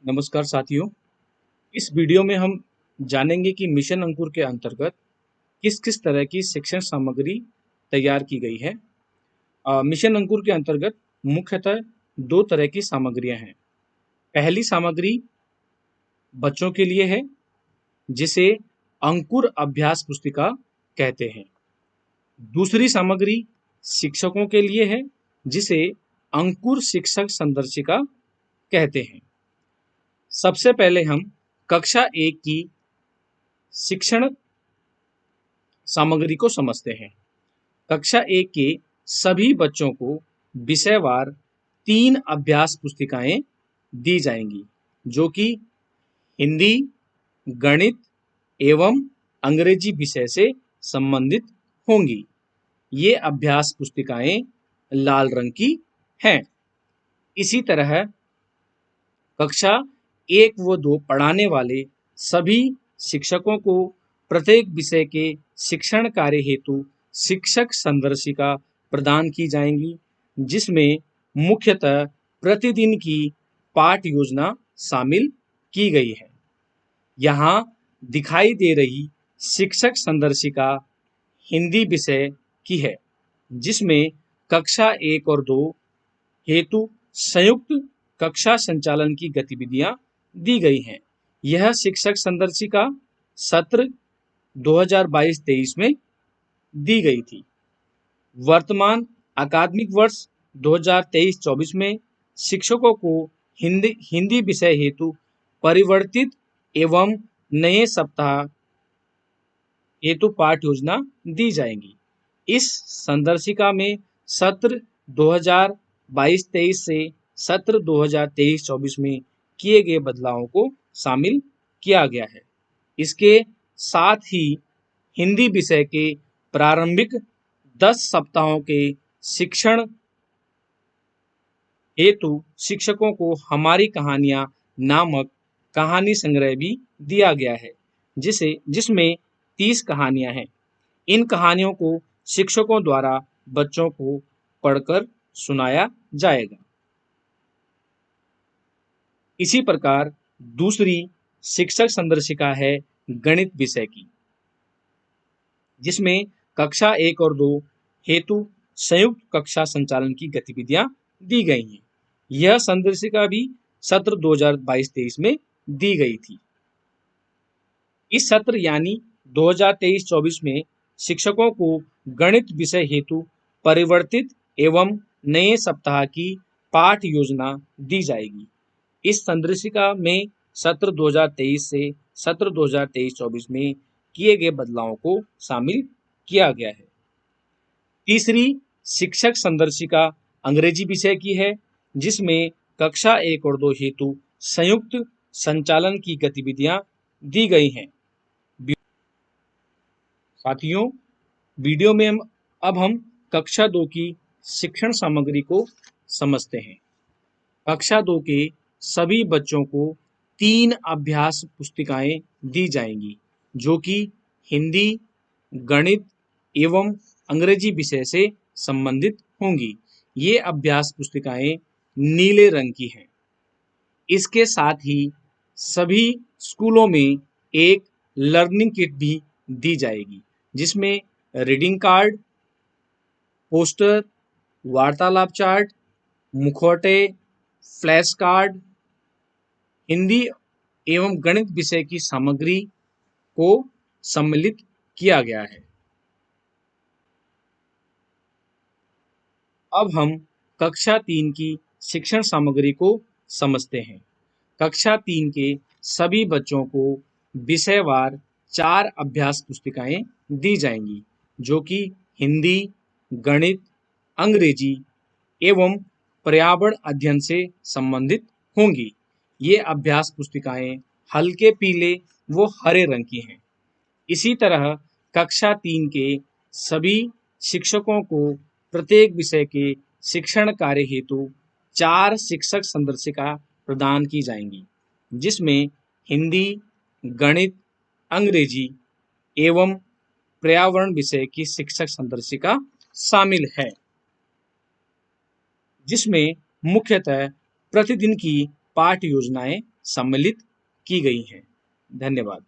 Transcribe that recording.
नमस्कार साथियों। इस वीडियो में हम जानेंगे कि मिशन अंकुर के अंतर्गत किस किस तरह की शिक्षण सामग्री तैयार की गई है। मिशन अंकुर के अंतर्गत मुख्यतः दो तरह की सामग्रियां हैं। पहली सामग्री बच्चों के लिए है, जिसे अंकुर अभ्यास पुस्तिका कहते हैं। दूसरी सामग्री शिक्षकों के लिए है, जिसे अंकुर शिक्षक संदर्शिका कहते हैं। सबसे पहले हम कक्षा 1 की शिक्षण सामग्री को समझते हैं। कक्षा 1 के सभी बच्चों को विषयवार 3 अभ्यास पुस्तिकाएं दी जाएंगी, जो कि हिंदी, गणित एवं अंग्रेजी विषय से संबंधित होंगी। ये अभ्यास पुस्तिकाएं लाल रंग की हैं। इसी तरह कक्षा 1 व 2 पढ़ाने वाले सभी शिक्षकों को प्रत्येक विषय के शिक्षण कार्य हेतु शिक्षक संदर्शिका प्रदान की जाएंगी, जिसमें मुख्यतः प्रतिदिन की पाठ योजना शामिल की गई है। यहाँ दिखाई दे रही शिक्षक संदर्शिका हिंदी विषय की है, जिसमें कक्षा 1 और 2 हेतु संयुक्त कक्षा संचालन की गतिविधियां दी गई हैं। यह शिक्षक संदर्शिका सत्र 2022-23 में दी गई थी। वर्तमान अकादमिक वर्ष 2023-24 में शिक्षकों को हिंदी विषय हेतु परिवर्तित एवं नए सप्ताह हेतु पाठ योजना दी जाएगी। इस संदर्शिका में सत्र 2022-23 से सत्र 2023-24 में किए गए बदलावों को शामिल किया गया है। इसके साथ ही हिंदी विषय के प्रारंभिक 10 सप्ताहों के शिक्षण हेतु शिक्षकों को हमारी कहानियां नामक कहानी संग्रह भी दिया गया है, जिसमें 30 कहानियां हैं। इन कहानियों को शिक्षकों द्वारा बच्चों को पढ़कर सुनाया जाएगा। इसी प्रकार दूसरी शिक्षक संदर्शिका है गणित विषय की, जिसमें कक्षा 1 और 2 हेतु संयुक्त कक्षा संचालन की गतिविधियां दी गई हैं। यह संदर्शिका भी सत्र 2022-23 में दी गई थी। इस सत्र यानी 2023-24 में शिक्षकों को गणित विषय हेतु परिवर्तित एवं नए सप्ताह की पाठ योजना दी जाएगी। इस संदर्शिका में सत्र 2023 से सत्र 2023-24 में किए गए बदलावों को शामिल किया गया है। तीसरी शिक्षक संदर्शिका अंग्रेजी विषय की है, जिसमें कक्षा 1 और 2 हेतु संयुक्त संचालन की गतिविधियां दी गई हैं। साथियों, वीडियो में हम कक्षा 2 की शिक्षण सामग्री को समझते हैं। कक्षा 2 के सभी बच्चों को 3 अभ्यास पुस्तिकाएं दी जाएंगी, जो कि हिंदी, गणित एवं अंग्रेजी विषय से संबंधित होंगी। ये अभ्यास पुस्तिकाएं नीले रंग की हैं। इसके साथ ही सभी स्कूलों में एक लर्निंग किट भी दी जाएगी, जिसमें रीडिंग कार्ड, पोस्टर, वार्तालाप चार्ट, मुखौटे, फ्लैश कार्ड, हिंदी एवं गणित विषय की सामग्री को सम्मिलित किया गया है। अब हम कक्षा 3 की शिक्षण सामग्री को समझते हैं। कक्षा 3 के सभी बच्चों को विषयवार 4 अभ्यास पुस्तिकाएं दी जाएंगी, जो कि हिंदी, गणित, अंग्रेजी एवं पर्यावरण अध्ययन से संबंधित होंगी। ये अभ्यास पुस्तिकाएं हल्के पीले व हरे रंग की हैं। इसी तरह कक्षा 3 के सभी शिक्षकों को प्रत्येक विषय के शिक्षण कार्य हेतु 4 शिक्षक संदर्शिका प्रदान की जाएंगी, जिसमें हिंदी, गणित, अंग्रेजी एवं पर्यावरण विषय की शिक्षक संदर्शिका शामिल है, जिसमें मुख्यतः प्रतिदिन की पाठ योजनाएं सम्मिलित की गई हैं। धन्यवाद।